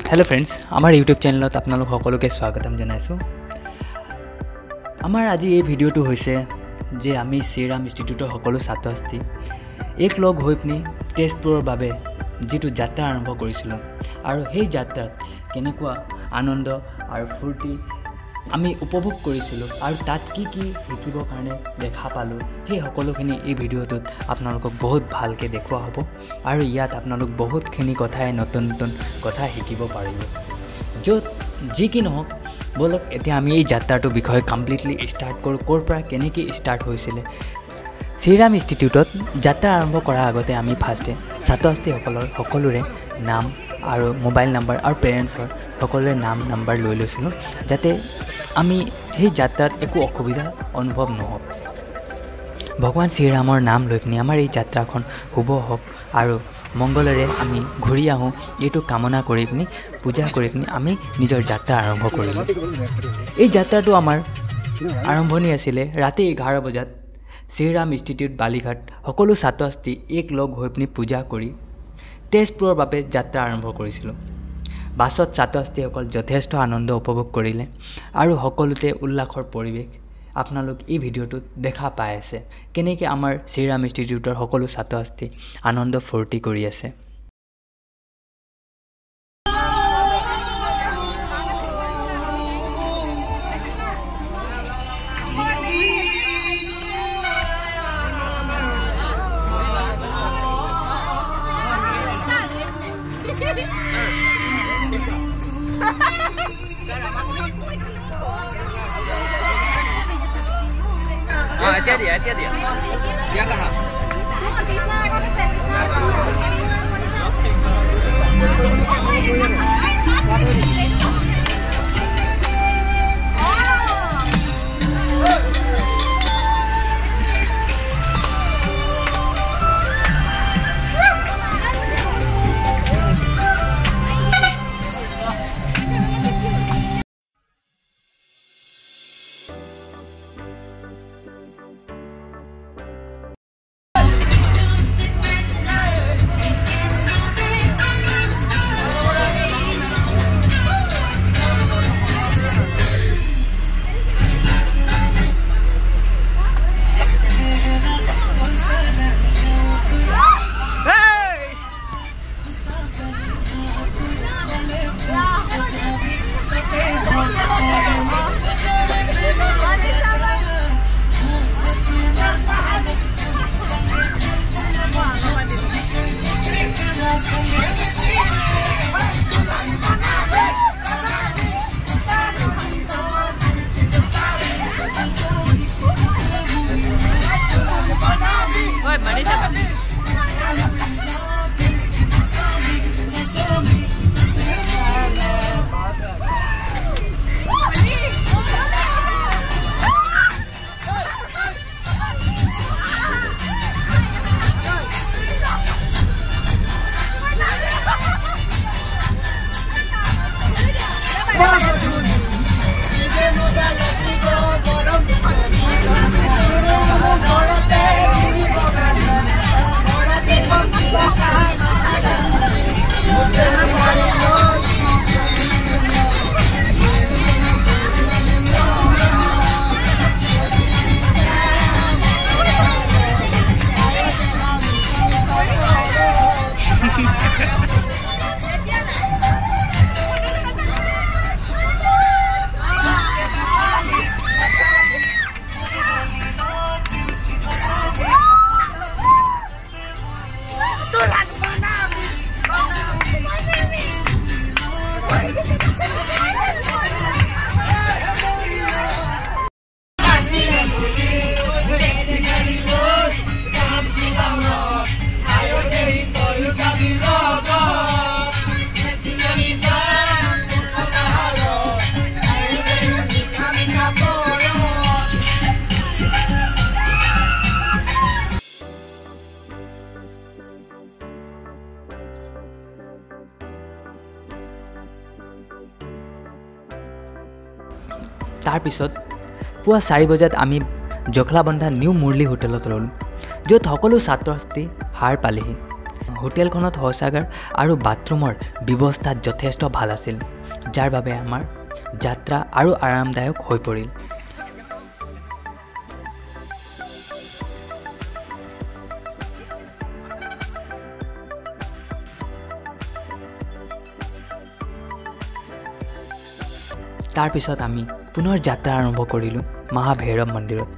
Hello friends आमार YouTube channel आपनालोक सकलोके स्वागतम जानाइছোঁ। आमार आज भिडिओটো होइसे जे आमी श्रीराम इन्स्टिट्यूटर सकलो छात्र छात्री एक लग হৈ পিনি টেষ্টবোৰৰ বাবে जितु যাত্ৰা आरम्भ কৰিছিলোঁ আৰু সেই যাত্ৰাত কেনেকুৱা আনন্দ আৰু ফূৰ্তি আমি উপভোগ কৰিছিলোঁ আৰু তাত কি কি শিকিবৰ কাৰণে দেখা পালোঁ সেই সকলোখিনি এই ভিডিঅ'টোত আপোনালোকক বহুত ভালকৈ দেখুওৱা হ'ব আৰু ইয়াত আপোনালোক বহুতখিনি কথাই নতুন নতুন কথা শিকিব পাৰিব। য'ত যি কি নহওক বলক এতিয়া আমি এই যাত্ৰাটোৰ বিষয়ে কমপ্লিটলি ষ্টাৰ্ট কৰোঁ। ক'ৰ পৰা কেনেকৈ ষ্টাৰ্ট হৈছিলে শ্ৰীৰাম ইনষ্টিটিউটত যাত্ৰা আৰম্ভ কৰাৰ আগতে আমি ফাৰ্ষ্টে ছাত্ৰ ছাত্ৰীসকলৰ সকলোৰে নাম আৰু মোবাইল নাম্বাৰ আৰু পেৰেণ্টছৰ সকলোৰে নাম নাম্বাৰ লৈ লৈছিলোঁ যাতে আমি সেই যাত্ৰাত একো অসুবিধা অনুভৱ নহওক। ভগৱান শ্ৰীৰামৰ নাম লৈ পিনি আমাৰ এই যাত্ৰাখন শুভ হওক আৰু মংগলেৰে আমি ঘূৰি আহোঁ এইটো কামনা কৰি পিনি পূজা কৰি পিনি আমি নিজৰ যাত্ৰা আৰম্ভ কৰিলোঁ। এই যাত্ৰাটো আমাৰ আৰম্ভণি আছিলে ৰাতি 11 বজাত শ্ৰীৰাম ইনষ্টিটিউট বালিঘাট সকলো ছাত্ৰ ছাত্ৰী এক লগ হৈ পিনি পূজা কৰি টেষ্টবোৰৰ বাবে যাত্ৰা আৰম্ভ কৰিছিলোঁ। বাছত ছাত্ৰ ছাত্ৰীসকল যথেষ্ট আনন্দ উপভোগ কৰিলে আৰু সকলোতে উল্লাসৰ পৰিৱেশ আপোনালোক এই ভিডিঅ'টোত দেখা পাই আছে কেনেকৈ আমাৰ শ্ৰীৰাম ইনষ্টিটিউটৰ সকলো ছাত্ৰ ছাত্ৰী আনন্দ ফূৰ্তি কৰি আছে।姐弟，别干啥？তাৰ পিছত পুৱা 4 বজাত আমি জখলাবন্ধা নিউ মুৰলী হোটেলত ৰ'লোঁ য'ত সকলো ছাত্ৰ ছাত্ৰী হাৰ পালেহি। হোটেলখনত শৌচাগাৰ আৰু বাথৰুমৰ ব্যৱস্থা যথেষ্ট ভাল আছিল, যাৰ বাবে আমাৰ যাত্ৰা আৰু আৰামদায়ক হৈ পৰিল। তাৰ পিছত আমি পুনৰ যাত্ৰা আৰম্ভ কৰিলোঁ মহাভৈৰৱ মন্দিৰত।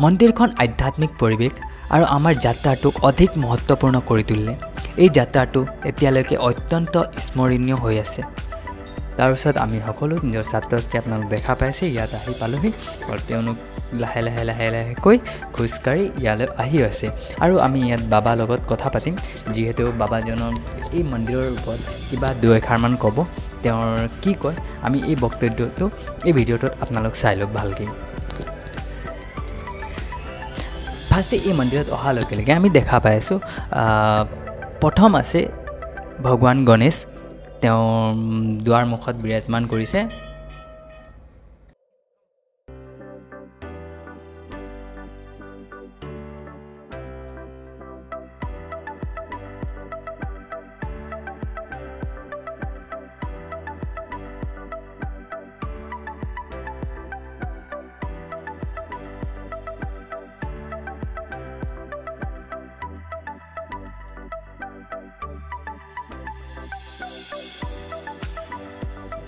মন্দিৰখন আধ্যাত্মিক পৰিৱেশ আৰু আমাৰ যাত্ৰাটোক অধিক মহত্বপূৰ্ণ কৰি তুলিলে। এই যাত্ৰাটো এতিয়ালৈকে অত্যন্ত স্মৰণীয় হৈ আছে। তাৰপিছত আমি সকলো নিজৰ ছাত্ৰ ছাত্ৰী আপোনালোক দেখা পাইছে, ইয়াত আহি পালোহি আৰু তেওঁলোক লাহে লাহেকৈ খোজকাঢ়ি ইয়ালৈ আহি আছে। আৰু আমি ইয়াত বাবাৰ লগত কথা পাতিম, যিহেতু বাবাজনৰ এই মন্দিৰৰ ওপৰত কিবা দুই এষাৰমান ক'ব। তেওঁৰ কি কয় আমি এই বক্তব্যটো এই ভিডিঅ'টোত আপোনালোক চাই লওক ভালকৈ। ফাৰ্ষ্টে এই মন্দিৰত অহাৰ লগে লগে আমি দেখা পাই আছোঁ প্ৰথম আছে ভগৱান গণেশ, তেওঁ দুৱাৰ মুখত বিৰাজমান কৰিছে।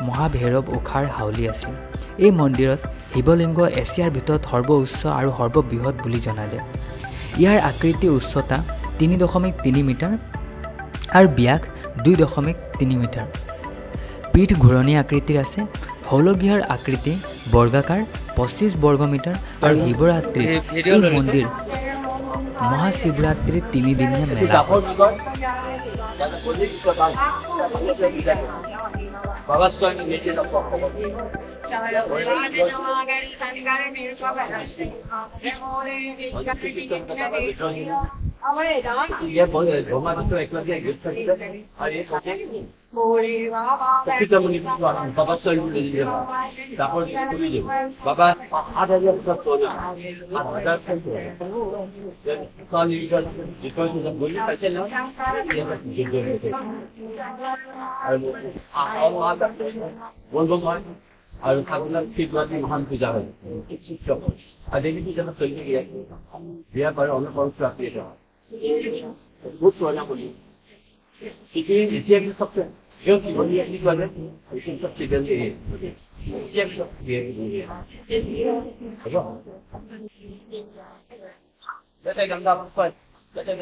মহাভৈৰৱ উষাৰ হাউলি আছিল। এই মন্দিৰত শিৱলিংগ এছিয়াৰ ভিতৰত সৰ্বোচ্চ আৰু সৰ্ববৃহৎ বুলি জনা যায়। ইয়াৰ আকৃতি উচ্চতা 3.3 মিটাৰ আৰু ব্যাস 2.3 মিটাৰ। পীঠ ঘূৰণী আকৃতিৰ আছে। শৌলগৃহৰ আকৃতি বৰ্গাকাৰ 25 বৰ্গ মিটাৰ আৰু শিৱৰাত্ৰিত এই মন্দিৰ মহাশিৱৰাত্ৰিৰ 3 দিনীয়া মেলা। আৰু ঠাকুৰৰ শিৱৰাত্ৰি মহান পূজা হয় আৰু দেৱী পূজা চলি থাকে বিয়া বাৰু অনুপৰোক্ষ আছে এটা বহুত পুৰণা বুলি পৃথিৱীৰ এতিয়া কিন্তু সবচে जो जीवनी ऐसी बात है लेकिन सब चीजें ये ये सब ये बेटा गंगा पर बेटा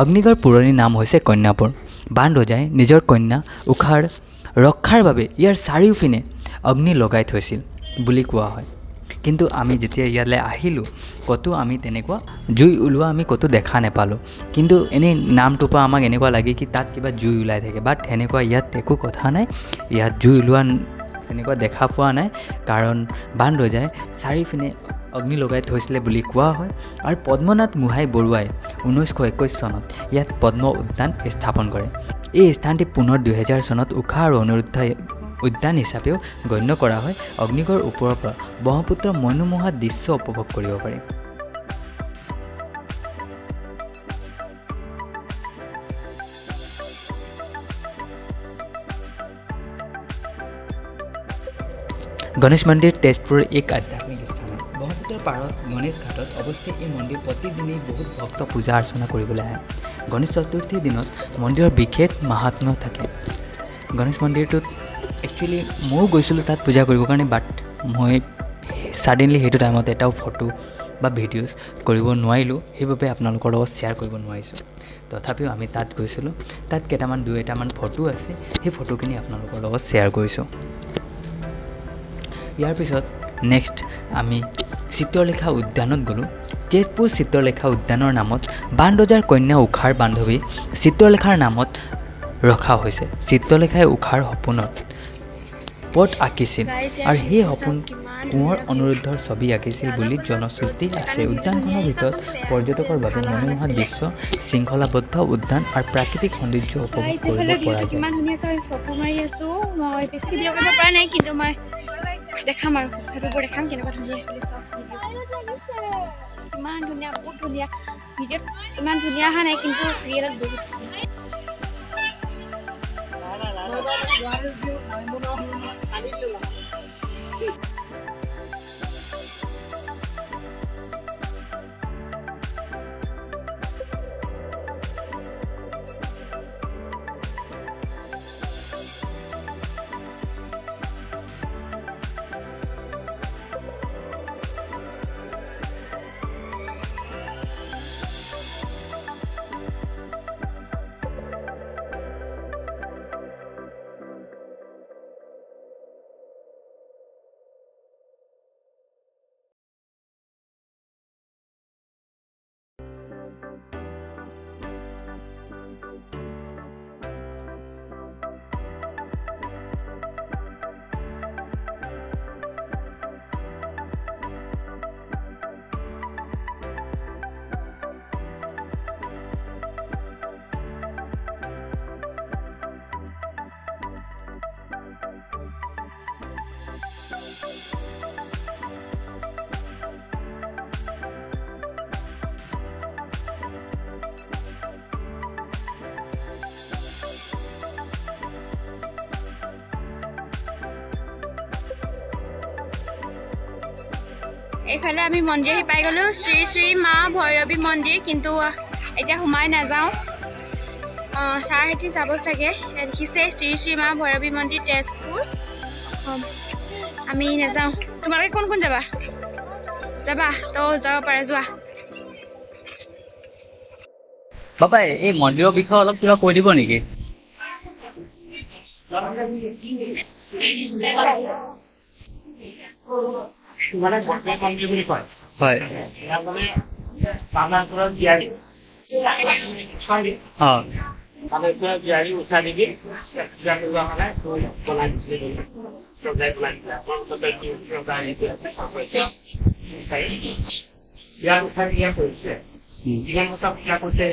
অগ্নিগড় পুৰণি নাম হৈছে কন্যাপুৰ। বান ৰজাই নিজৰ কন্যা উষাৰ ৰক্ষাৰ বাবে ইয়াৰ চাৰিওপিনে অগ্নি লগাই থৈছিল বুলি কোৱা হয়। কিন্তু আমি যেতিয়া ইয়ালৈ আহিলোঁ ক'তো আমি তেনেকুৱা জুই ওলোৱা আমি ক'তো দেখা নাপালোঁ। কিন্তু এনেই নামটোৰ পৰা আমাক এনেকুৱা লাগে কি তাত কিবা জুই ওলাই থাকে, বাট সেনেকুৱা ইয়াত একো কথা নাই। ইয়াত জুই ওলোৱা তেনেকুৱা দেখা পোৱা নাই, কাৰণ বান ৰজাই চাৰিওপিনে অগ্নি লগাই থৈছিলে বুলি কোৱা হয় আৰু পদ্মনাথ গোহাঁই বৰুৱাই 1921 চনত ইয়াত পদ্ম উদ্যান স্থাপন কৰে। এই স্থানটি পুনৰ 2000 চনত উষা আৰু অনিৰুদ্ধ উদ্যান হিচাপেও গণ্য কৰা হয়। অগ্নিগড় ওপৰৰ পৰা ব্ৰহ্মপুত্ৰৰ মনোমোহা দৃশ্য উপভোগ কৰিব পাৰি। গণেশ মন্দিৰ তেজপুৰৰ এক আধ্যাত্মিক স্থান। ব্ৰহ্মপুত্ৰৰ পাৰত গণেশ ঘাটত অৱস্থিত এই মন্দিৰ প্ৰতিদিনেই বহুত ভক্ত পূজা অৰ্চনা কৰিবলৈ আহে। গণেশ চতুৰ্থীৰ দিনত মন্দিৰৰ বিশেষ মাহাত্ম্য থাকে। গণেশ মন্দিৰটোত একচুৱেলি ময়ো গৈছিলোঁ তাত পূজা কৰিবৰ কাৰণে, বাট মই ছাডেনলি সেইটো টাইমত এটাও ফটো বা ভিডিঅ'জ কৰিব নোৱাৰিলোঁ, সেইবাবে আপোনালোকৰ লগত শ্বেয়াৰ কৰিব নোৱাৰিছোঁ। তথাপিও আমি তাত গৈছিলোঁ। তাত দুই এটামান ফটো আছে, সেই ফটোখিনি আপোনালোকৰ লগত শ্বেয়াৰ কৰিছোঁ। ইয়াৰ পিছত নেক্সট আমি চিত্ৰলেখা উদ্যানত গ'লোঁ। তেজপুৰ চিত্ৰলেখা উদ্যানৰ নামত বাণৰজাৰ কন্যা উষাৰ বান্ধৱী চিত্ৰলেখাৰ নামত ৰখা হৈছে। চিত্ৰলেখাই উষাৰ সপোনত পথ আঁকিছিল আৰু সেই সপোন কোঁৱৰ অনিৰুদ্ধৰ ছবি আঁকিছিল বুলি জনশ্ৰুতি আছে। উদ্যানখনৰ ভিতৰত পৰ্যটকৰ বাবে মনোমোহা দৃশ্য, শৃংখলাবদ্ধ উদ্যান আৰু প্ৰাকৃতিক সৌন্দৰ্য উপভোগ কৰিব পৰা যায়। কিমান ধুনীয়া আছে, ফটো মাৰি আছোঁ। মই বেছি ভিডিঅ' কৰিব পৰা নাই, কিন্তু মই দেখাম আৰু ফটোবোৰ দেখাম কেনেকুৱা ধুনীয়া এইফালে চাওক। ইমান ধুনীয়া, বহুত ধুনীয়া। ভিডিঅ'ত ইমান ধুনীয়া অহা নাই, কিন্তু ৰিয়েলত বহুত ধুনীয়া। এইফালে আমি মন্দিৰ আহি পাই গ'লোঁ, শ্ৰী শ্ৰী মা ভৈৰৱী মন্দিৰ। কিন্তু এতিয়া সোমাই নাযাওঁ, ছাৰ হেঁতি যাব চাগে। দেখিছে শ্ৰী শ্ৰী মা ভৈৰৱী মন্দিৰ তেজপুৰ। আমি নাযাওঁ। তোমালোকে কোন কোন যাবা? তো যাব পাৰে, যোৱা। বাবাই এই মন্দিৰৰ বিষয়ে অলপ কিবা কৈ দিব নেকি? মানে বৰ্তমান মন্দিৰ বুলি কয়। হয়। ইয়াত মানে পানাপুৰৰ জীয়াৰী জীয়াৰী উঠা দিবি পূজা কৰিব মানে বনাই দিছিলে। ইয়াত উঠাই দিয়া কৰিছে, যিমান কথা পূজা কৰিছে,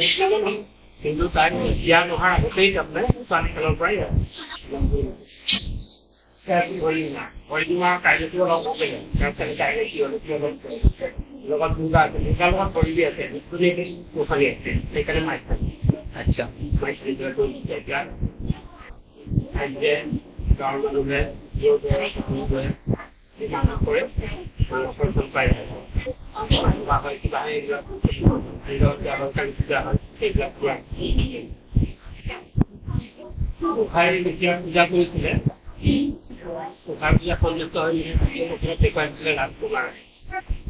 কিন্তু তাই বিয়া নোহোৱাৰ আগতেই তাৰমানে ছোৱালী খেলৰ পৰাই হৰিদিমা কাইলৈটো অলপ লগত দুৰ্গা আছে, দুৰ্গাৰ লগত পৰিবি আছে, গোসাঁনী আছে, সেইকাৰণে মাছ থাকে। আচ্ছা, গাঁৱৰ মানুহে কৰে পাই কিবা এইবিলাক পূজা হয়, সেইবিলাক গোসাঁই যেতিয়া পূজা কৰিছিলে, গোসাঁই পূজা সন্তুষ্ট হৈ দেখুৱাইছিলে ৰাজকুমাৰ।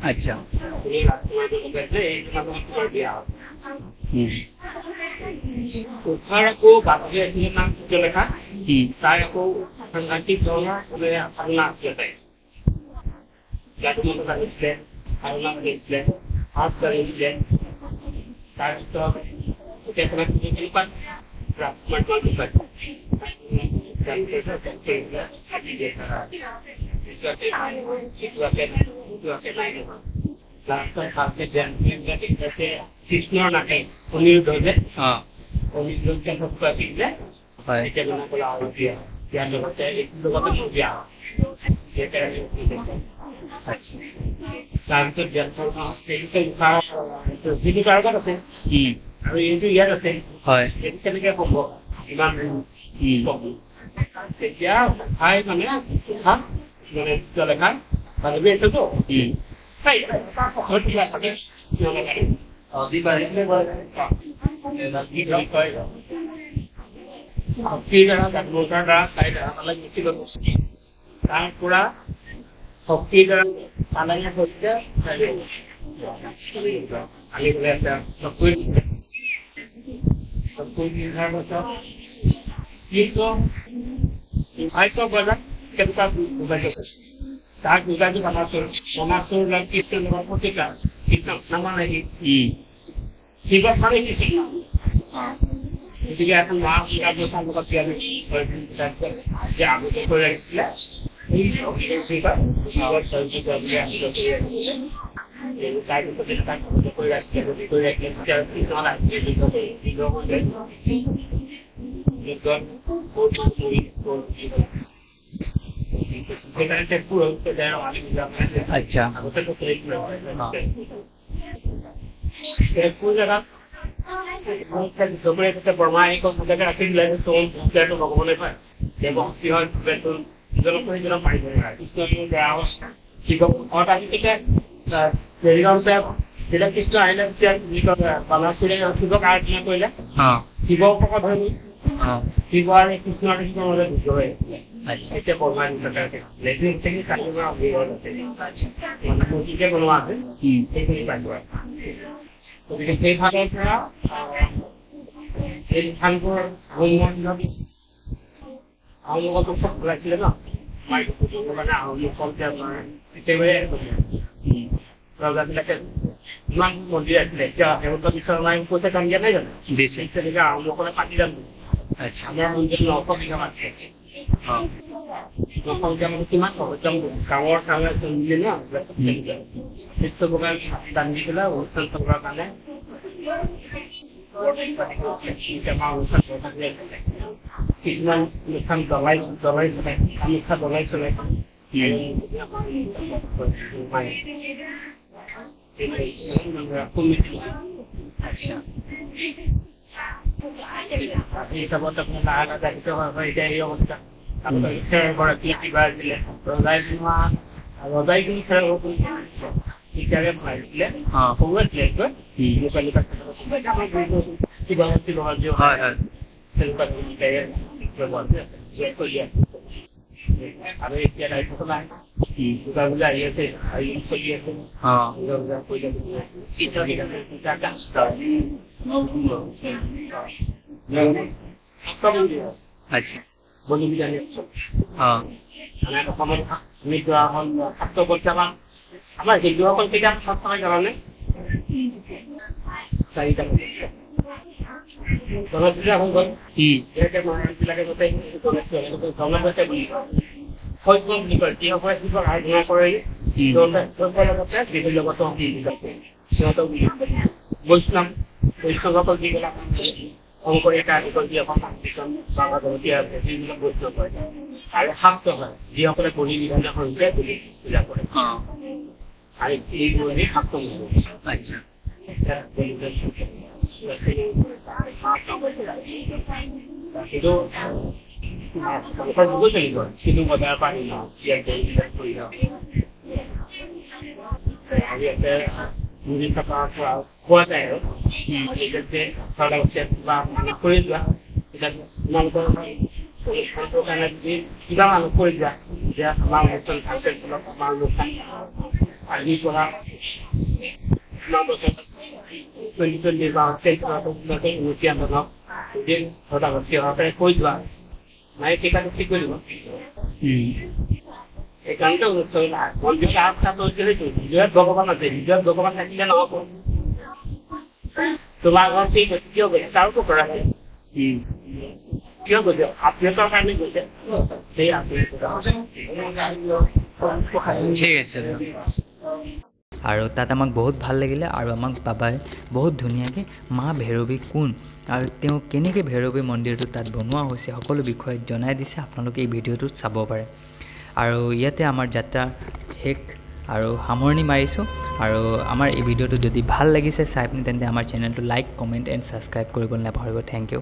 আচ্ছা, ৰাজকুমাৰ তোমাৰ বিয়া হয়। উষাৰ আকৌ বাপে আছিলে নাম চিত্ৰলেখা। তাই আকৌ সাংঘাতিক ধৰণৰ সাধনা আছিলে। তাই জাতিমত আনিছিলে, সাধনা কৰিছিলে, হাত কাঢ়িছিলে। তাৰপিছত গোটেইখনত কেনেকুৱা ৰাজকুমাৰ লাষ্টত ভালকে ধ্যান দিয়ে কৃষ্ণৰ নাটে অনিৰুদ্ধ যে অনিৰুদ্ধ ভক্ত আছিল যে এতিয়া মানে ক'লা আৰু ইয়াৰ লগতে এইটো লগতে বিয়া তাৰপিছত যিটো কাৰোবাত আছে আৰু এইটো ইয়াত আছে এইটো কেনেকে হ'ব ইমান তেতিয়া ভাই মানে মানে লেখা ভাবি আছোতো তাৰ পৰা শক্তিৰ দ্বাৰা পালনীয় হৈছে আমি গৈ আছে ভাগ্য বজাত কেনেকুৱা যোগাযোগ তাক যোগাযোগ সমাজৰ কৃষ্ণৰ লগত প্ৰতিকাৰ কৃষ্ণ নামানে শিৱক মানে কি গতিকে এখন মা সীতাৰ লগত যে আগতে কৰি ৰাখিছিলে আচ্ছা বৰ্মা এই কথাকে ৰাখি দিলে ভগৱানে পায় দেৱশক্তি হয় ইজনক সিজনক পাৰিব নোৱাৰে শিৱক অৰ্থাৎ যেতিয়া কৃষ্ণ আহিলে তেতিয়া কি কয় বালাসুৰে শিৱক আৰাধনা কৰিলে শিৱক পকত ধৰি শিৱ আৰু কৃষ্ণৰ কৃষ্ণৰ মাজত যুদ্ধ হৈ আছিলে এতিয়া বৰ্মা মূৰ্তিকে বনোৱা আছে সেইখিনি পাইছো গতিকে সেই ভাগৰ পৰা এই স্থানবোৰ আহোমৰ দিনত আহোমসকলটো চব ওলাইছিলে ন মানে আহোমসকল একেবাৰে ৰজাবিলাকে ইমান মন্দিৰ আছিলে এতিয়া হেমন্ত বিশ্ব শৰ্মাই কৈছে কাম দিয়া নাই জানো তেনেকে আহোমসকলে পাতি জানো আমাৰ মন্দিৰ 900 বিঘা মাটি আছে 900 বিঘা মাটি কিমান একদম গাঁৱৰ কাৰণে মিলে ন শিষ্যভোগান দান দি পেলাই অনুষ্ঠান চলোৱাৰ কাৰণে কিছুমান অনুষ্ঠান দলাই চলাই কামাখ্যা দলাই চলাই হিচাপত আপোনাৰ লাহে লাহে জাগিত হয় এতিয়া এই অৱস্থা গৰাকী কিবা আছিলে ৰজাই কিন্তু খেল শিকাৰে মাৰিছিলে সৰু আছিলে কিবা আৰু এতিয়া দায়িত্ব নাই দুৰ্গা পূজা আহি আছে চলি আছে দুৰ্গা পূজা বলি বিজানি অসমত আমি যোৱা হ'ল ছাত্ৰ পৰীক্ষা আমাৰ হিন্দুসকল কেইটা সঁচাকৈ জানানে 4টা গণপূজা হৈ গ'ল মানুহবিলাকে গোটেই গণপতি সৈন্য বুলি কয় যিসকলে শিৱক আৰাধনা কৰে লগতে বিভিন্ন লগতো সিহঁতক বৈষ্ণৱসকল যিবিলাক শংকৰীকা যি অসম ভাগৱতী আছে সেইবিলাক বৈষ্ণৱ হয় আৰু শাক্ত হয় যিসকলে বলি বিধান সৰুকে বুলি পূজা কৰে আৰু এইবোৰ শাক্ত কিন্তু যুগ চলিব কিন্তু বজাৰ পানী ন ইয়াতে কৰি ইয়াতে মুড়ি থকা খোৱা যায় আৰু বা কৰি যোৱা তোমালোকৰ কাৰণে যদি কিবা মানুহ কৰি যোৱা তেতিয়া আমাৰ অনুষ্ঠান ভালকে চলক আমাৰ অনুষ্ঠান আজিৰ পৰা 2020 বা 2020 আন্দোলনক যে সদাগতীয়ভাৱে কৈ যোৱা নাই টিকাটো ঠিক কৰি দিব এই কাৰণতে হৃদয়ত ভগৱান আছে হৃদয়ত ভগৱান থাকিলে নহ'ব তোমাৰ ঘৰত ঠিক কিয় গৈছে তাৰোতো কৰা আছে কিয় গৈছে আত্মীয়তাৰ কাৰণে গৈছে সেই ঠিক আছে আৰু তাত আমাক বহুত ভাল লাগিলে আৰু আমাক বাবাই বহুত ধুনীয়াকৈ মা ভৈৰৱী কোন আৰু তেওঁ কেনেকৈ ভৈৰৱী মন্দিৰটো তাত বনোৱা হৈছে সকলো বিষয়ে জনাই দিছে। আপোনালোকে এই ভিডিঅ'টোত চাব পাৰে। আৰু ইয়াতে আমাৰ যাত্ৰা শেষ আৰু সামৰণি মাৰিছোঁ। আৰু আমাৰ এই ভিডিঅ'টো যদি ভাল লাগিছে চাই পিনি তেন্তে আমাৰ চেনেলটো লাইক, কমেণ্ট এণ্ড ছাবস্ক্ৰাইব কৰিবলৈ নাপাহৰিব। Thank U.